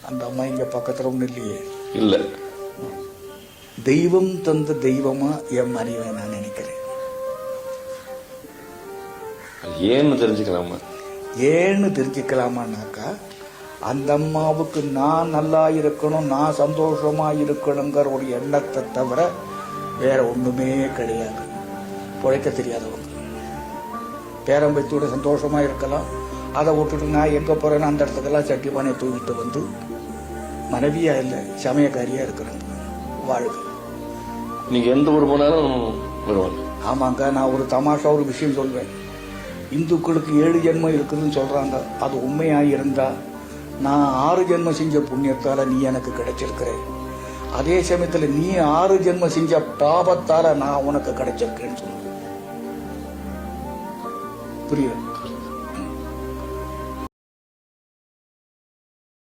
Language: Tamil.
அந்த அம்மா இங்க பக்கத்துல ஒண்ணு இல்லையே. இல்ல. தெய்வம் தந்த தெய்வமா என் மனைவி நான் நினைக்கிறேன். ஏன்னு தெரிஞ்சுக்கலாமா? ஏன்னு தெரிஞ்சுக்கலாமான்னாக்கா, அந்த அம்மாவுக்கு நான் நல்லா இருக்கணும், நான் சந்தோஷமா இருக்கணுங்கிற ஒரு எண்ணத்தை தவிர வேற ஒண்ணுமே கிடையாது. பிழைக்க தெரியாதவங்க பேரம்பைத்தோட சந்தோஷமா இருக்கலாம். அதை விட்டுட்டு நான் எங்க போறேன்னு அந்த இடத்துக்கெல்லாம் சட்டி பானையை தூக்கிட்டு வந்து மனைவியா இல்லை சமயக்காரியா இருக்கிறாங்க. வாழ்க. நீங்க எந்த ஊர் போனாலும் வருவாங்க. ஆமாங்க, நான் ஒரு தமாஷா ஒரு விஷயம் சொல்வேன். இந்துக்களுக்கு 7 ஜென்மம் இருக்குதுன்னு சொல்றாங்க. அது உண்மையா இருந்தா நான் 6 ஜென்மம் செஞ்ச புண்ணியத்தால நீ எனக்கு கிடைச்சிருக்கிற. அதே சமயத்துல நீ 6 ஜென்மம் செஞ்ச பாபத்தால நான் உனக்கு கிடைச்சிருக்கேன்னு சொல்லுவேன். புரியுது?